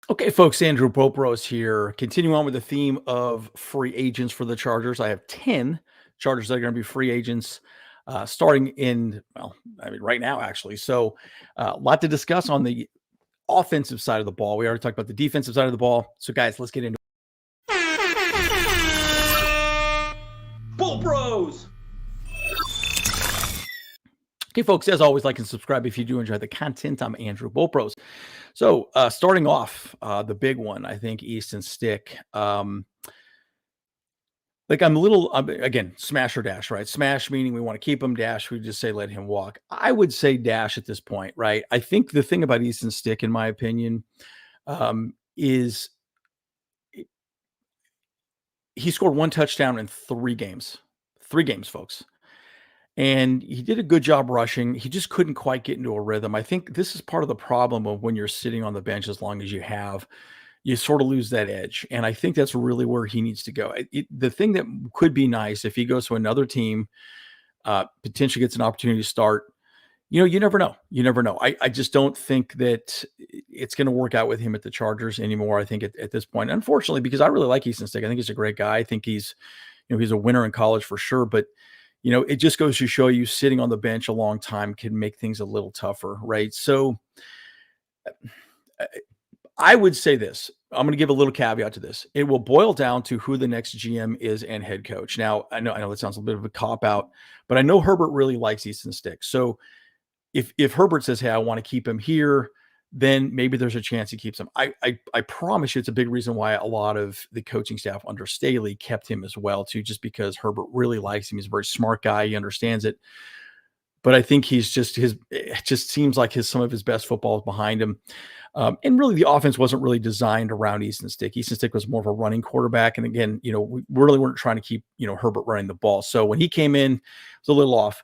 Okay, folks, Andrew Bopros here. Continuing on with the theme of free agents for the Chargers. I have 10 Chargers that are going to be free agents starting right now, actually. So, a lot to discuss on the offensive side of the ball. We already talked about the defensive side of the ball. So, guys, let's get into Bull Bros. Okay, folks, as always, like and subscribe if you do enjoy the content. I'm Andrew Bopros. So, starting off, the big one, I think, Easton Stick. Again, smash or dash, right? Smash meaning we want to keep him, dash, we just say let him walk. I would say dash at this point, right? I think the thing about Easton Stick, in my opinion, is he scored one touchdown in 3 games. 3 games, folks. And he did a good job rushing. He just couldn't quite get into a rhythm. I think this is part of the problem of when you're sitting on the bench as long as you have. You sort of lose that edge. And I think that's really where he needs to go. The thing that could be nice if he goes to another team, potentially gets an opportunity to start, you never know. You never know. I just don't think that it's going to work out with him at the Chargers anymore. I think at this point, unfortunately, because I really like Easton Stick. I think he's a great guy. I think he's a winner in college for sure. But it just goes to show you sitting on the bench a long time can make things a little tougher, right? So I would say this. I'm going to give a little caveat to this. It will boil down to who the next GM is and head coach. Now, I know that sounds a bit of a cop out, but I know Herbert really likes Easton Stick. So if Herbert says, "Hey, I want to keep him here," then maybe there's a chance he keeps him. I promise you, it's a big reason why a lot of the coaching staff under Staley kept him as well too, just because Herbert really likes him. He's a very smart guy. He understands it. But I think it just seems like some of his best football is behind him. And really, the offense wasn't really designed around Easton Stick. Easton Stick was more of a running quarterback. And again, we really weren't trying to keep, Herbert running the ball. So when he came in, it was a little off.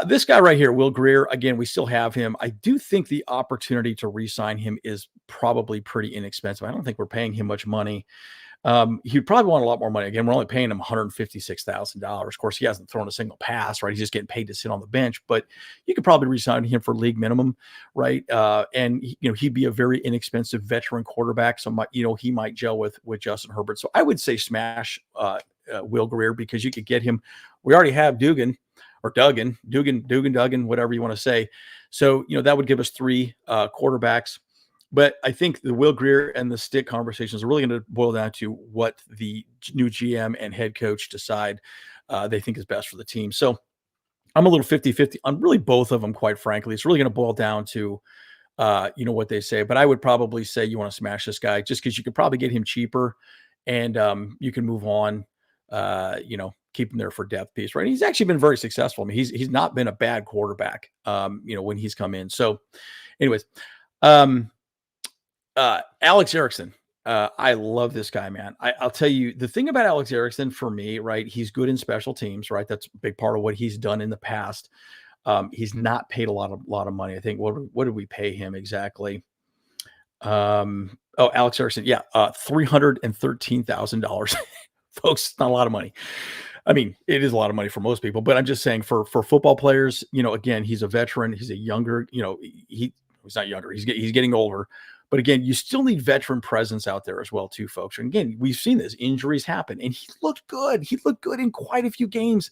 This guy right here, Will Greer, again, we still have him. I do think the opportunity to re-sign him is probably pretty inexpensive. I don't think we're paying him much money. He'd probably want a lot more money. Again, we're only paying him $156,000. Of course, he hasn't thrown a single pass, right? He's just getting paid to sit on the bench, but you could probably re-sign him for league minimum, right? And he'd be a very inexpensive veteran quarterback. So he might gel with Justin Herbert. So I would say smash Will Greer, because you could get him. We already have Dugan, whatever you want to say. So, that would give us 3 quarterbacks. But I think the Will Greer and the Stick conversations are really going to boil down to what the new GM and head coach decide they think is best for the team. So I'm a little 50-50 on really both of them, quite frankly. It's really going to boil down to, what they say. But I would probably say you want to smash this guy just because you could probably get him cheaper and you can move on, keep him there for depth piece, right? He's actually been very successful. I mean, he's not been a bad quarterback, when he's come in. So anyways, Alex Ericson. I love this guy, man. I'll tell you the thing about Alex Ericson for me, right? He's good in special teams, right? That's a big part of what he's done in the past. He's not paid a lot of money. I think what did we pay him exactly? Alex Ericson, yeah, $313,000. Folks, not a lot of money. I mean, it is a lot of money for most people, but I'm just saying for football players, again, he's a veteran. He's a younger, he's not younger. He's getting older. But again, you still need veteran presence out there as well, too, folks. And again, we've seen this. Injuries happen. And he looked good. He looked good in quite a few games.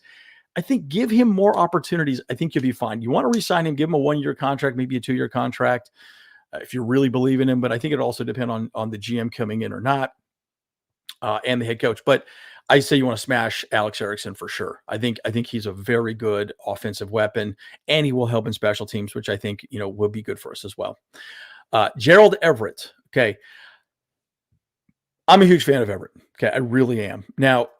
I think give him more opportunities. I think you'll be fine. You want to re-sign him, give him a 1-year contract, maybe a 2-year contract, if you really believe in him. But I think it also depends on the GM coming in or not, and the head coach. But I say you want to smash Alex Ericson for sure. I think he's a very good offensive weapon, and he will help in special teams, which I think, will be good for us as well. Gerald Everett. Okay. I'm a huge fan of Everett. Okay. I really am. Now,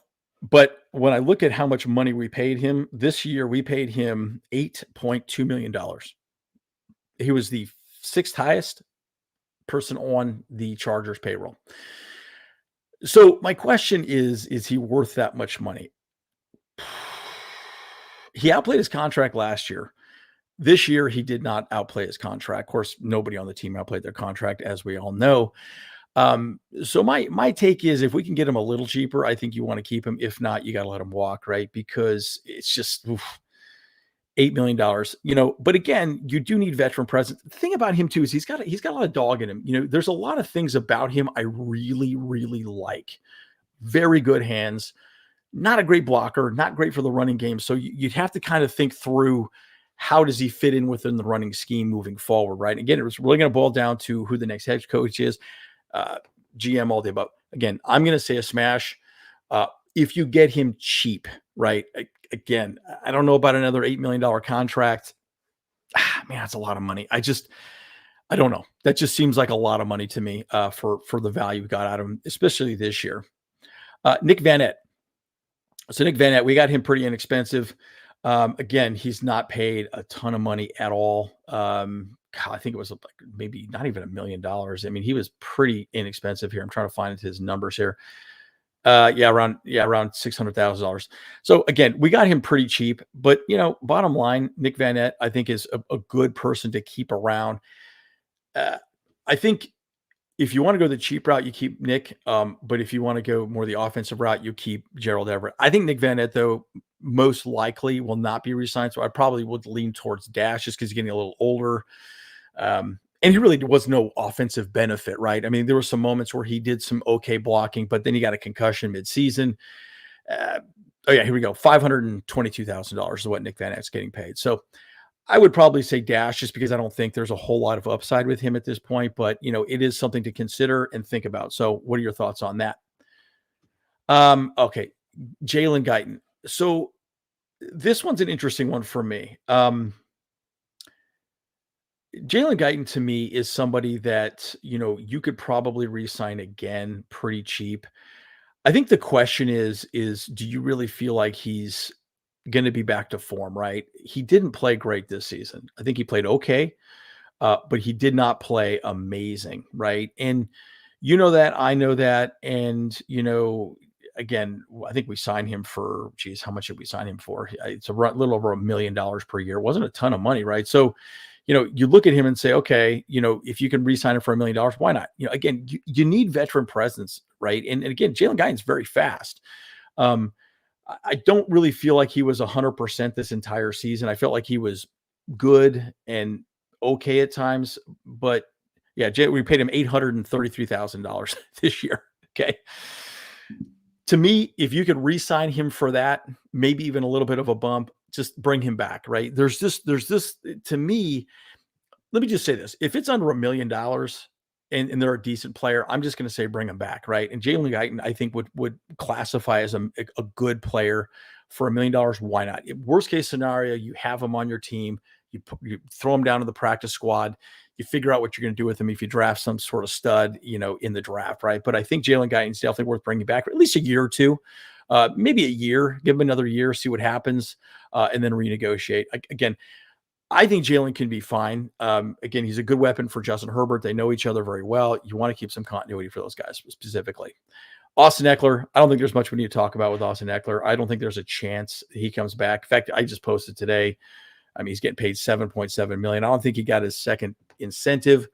but when I look at how much money we paid him this year, we paid him $8.2 million. He was the 6th highest person on the Chargers payroll. So my question is he worth that much money? He outplayed his contract last year. This year, he did not outplay his contract. Of course, nobody on the team outplayed their contract, as we all know. So my take is, if we can get him a little cheaper, I think you want to keep him. If not, you got to let him walk, right? Because it's just, $8 million, but again, you do need veteran presence. The thing about him too is he's got a lot of dog in him. There's a lot of things about him I really, really like. Very good hands, not a great blocker, not great for the running game. So you'd have to kind of think through how does he fit in within the running scheme moving forward, right? Again, it was really going to boil down to who the next head coach is, GM, all the above. Again, I'm going to say a smash. If you get him cheap, right? Again, I don't know about another $8 million contract. Man, that's a lot of money. I don't know. That just seems like a lot of money to me for the value we got out of him, especially this year. Nick Vannett. So Nick Vannett, we got him pretty inexpensive. Again, he's not paid a ton of money at all. I think it was like maybe not even $1 million. I mean, he was pretty inexpensive here. I'm trying to find his numbers here. Around $600,000. So again, we got him pretty cheap, but bottom line, Nick Vannett, I think is a good person to keep around. I think if you want to go the cheap route, you keep Nick. But if you want to go more the offensive route, you keep Gerald Everett. I think Nick Vannett, though, most likely will not be re-signed. So I probably would lean towards Dash just because he's getting a little older. And he really was no offensive benefit, right? I mean, there were some moments where he did some okay blocking, but then he got a concussion mid-season. Here we go. $522,000 is what Nick Vannett's getting paid. So I would probably say Dash just because I don't think there's a whole lot of upside with him at this point, but it is something to consider and think about. So what are your thoughts on that? Okay. Jaylen Guyton. So this one's an interesting one for me. Jaylen Guyton to me is somebody that, you could probably re-sign again pretty cheap. I think the question is do you really feel like he's going to be back to form, right? He didn't play great this season. I think he played okay, but he did not play amazing, right? And that, I know that. And, again, I think we signed him for, how much did we sign him for? It's a little over $1 million per year. It wasn't a ton of money, right? So, you look at him and say, okay, if you can re-sign him for $1 million, why not? Again, you need veteran presence, right? And again, Jaylen Guyton's very fast. I don't really feel like he was 100% this entire season. I felt like he was good and okay at times, but yeah, we paid him $833,000 this year. Okay. To me, if you could re-sign him for that, maybe even a little bit of a bump, just bring him back, right? There's this, to me, let me just say this. If it's under $1 million and they're a decent player, I'm just going to say bring him back, right? And Jaylen Guyton, I think, would classify as a good player for $1 million. Why not? Worst case scenario, you have him on your team. You throw him down to the practice squad. You figure out what you're going to do with him if you draft some sort of stud, in the draft, right? But I think Jaylen Guyton's definitely worth bringing back for at least a year or two. Maybe a year, give him another year, see what happens, and then renegotiate. Again, I think Jaylen can be fine. Again, he's a good weapon for Justin Herbert. They know each other very well. You want to keep some continuity for those guys specifically. Austin Ekeler, I don't think there's much we need to talk about with Austin Ekeler. I don't think there's a chance he comes back. In fact, I just posted today, he's getting paid $7.7 million. I don't think he got his second incentive.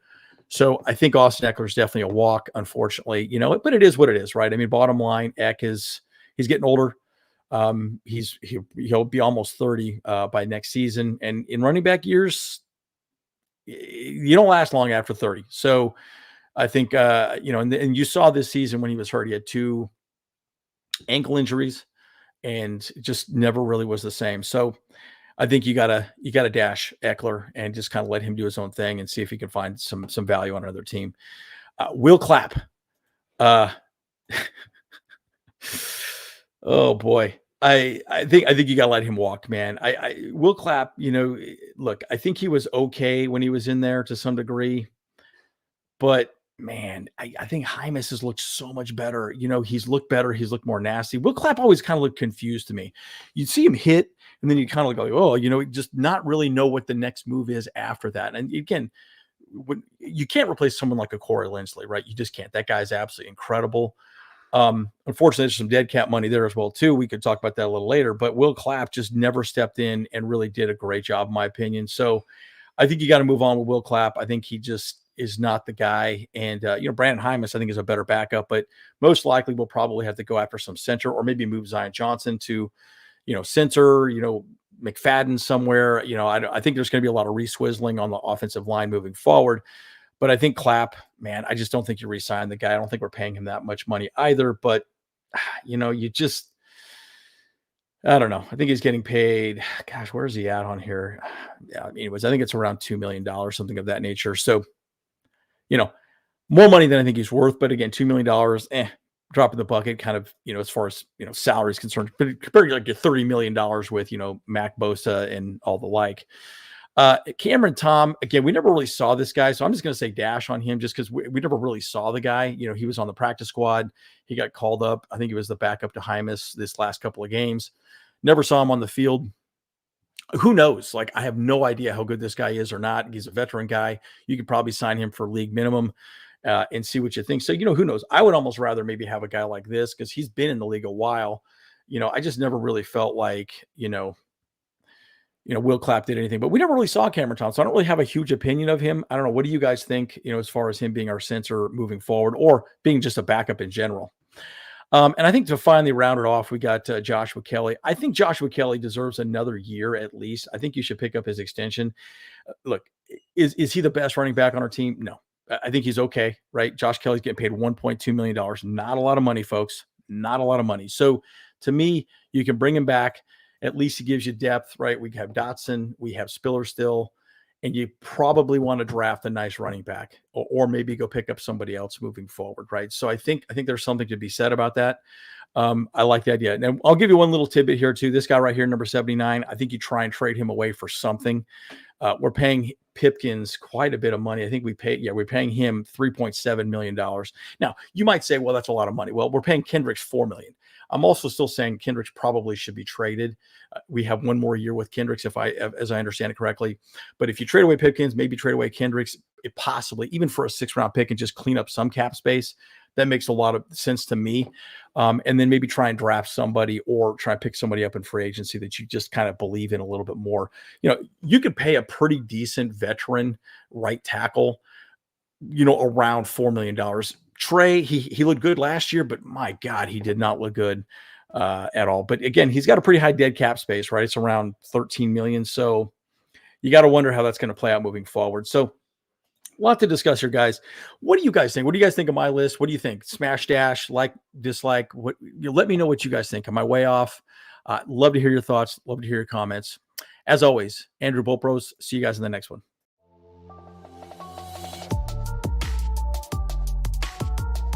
So I think Austin Ekeler is definitely a walk, unfortunately, but it is what it is, right? I mean, bottom line, he's getting older. He'll be almost 30 by next season. And in running back years, you don't last long after 30. So I think, and you saw this season when he was hurt, he had 2 ankle injuries and just never really was the same. So I think you gotta dash Ekeler and just kind of let him do his own thing and see if he can find some value on another team. Will Clapp. Oh boy. I think you gotta let him walk, man. Will Clapp, look, I think he was okay when he was in there to some degree, but man, I think Hymas has looked so much better. He's looked better. He's looked more nasty. Will Clapp always kind of looked confused to me. You'd see him hit, and then you kind of go, oh, just not really know what the next move is after that. And again, you can't replace someone like a Corey Linsley, right? You just can't. That guy's absolutely incredible. Unfortunately, there's some dead cap money there as well, too. We could talk about that a little later, but Will Clapp just never stepped in and really did a great job, in my opinion. So I think you got to move on with Will Clapp. I think he just is not the guy. And, Brandon Hymas, I think, is a better backup, but most likely we'll probably have to go after some center or maybe move Zion Johnson to, center, McFadden somewhere. I think there's going to be a lot of re-swizzling on the offensive line moving forward. But I think Clapp, man, I just don't think you re-sign the guy. I don't think we're paying him that much money either. But, I don't know. I think he's getting paid. Gosh, where is he at on here? Yeah, anyways, I think it's around $2 million, something of that nature. So, more money than I think he's worth. But again, $2 million, drop in the bucket, kind of, as far as, salary is concerned, but compared to like your $30 million with, Mac Bosa and all the like. Cameron Tom, again, we never really saw this guy. So I'm just going to say dash on him just because we never really saw the guy. He was on the practice squad. He got called up. I think he was the backup to Hymas this last couple of games. Never saw him on the field. Who knows? Like, I have no idea how good this guy is or not. He's a veteran guy. You could probably sign him for league minimum and see what you think. So, who knows? I would almost rather maybe have a guy like this because he's been in the league a while. I just never really felt like, Will Clapp did anything, but we never really saw Cameron Thompson. So I don't really have a huge opinion of him. I don't know. What do you guys think, as far as him being our center moving forward or being just a backup in general? And I think to finally round it off, we got Joshua Kelly. I think Joshua Kelly deserves another year at least. I think you should pick up his extension. Look, is he the best running back on our team? No. I think he's okay, right? Josh Kelly's getting paid $1.2 million. Not a lot of money, folks. Not a lot of money. So to me, you can bring him back. At least he gives you depth, right? We have Dotson. We have Spiller still. And you probably want to draft a nice running back or maybe go pick up somebody else moving forward, right? So I think there's something to be said about that. I like the idea. Now, I'll give you one little tidbit here too. This guy right here, number 79, I think you try and trade him away for something. We're paying Pipkins quite a bit of money. I think we're paying him $3.7 million. Now, you might say, well, that's a lot of money. Well, we're paying Kendricks $4 million. I'm also still saying Kendricks probably should be traded. We have one more year with Kendricks, as I understand it correctly. But if you trade away Pipkins, maybe trade away Kendricks, possibly even for a 6th-round pick and just clean up some cap space, that makes a lot of sense to me. And then maybe try and draft somebody or try and pick somebody up in free agency that you just kind of believe in a little bit more. You could pay a pretty decent veteran right tackle, around $4 million. Trey, he looked good last year, but my God, he did not look good at all. But again, he's got a pretty high dead cap space, right? It's around 13 million. So you got to wonder how that's going to play out moving forward. So a lot to discuss here, guys. What do you guys think? What do you guys think of my list? What do you think? Smash, dash, like, dislike? Let me know what you guys think. Am I way off? Love to hear your thoughts. Love to hear your comments. As always, Andrew Boltbros. See you guys in the next one.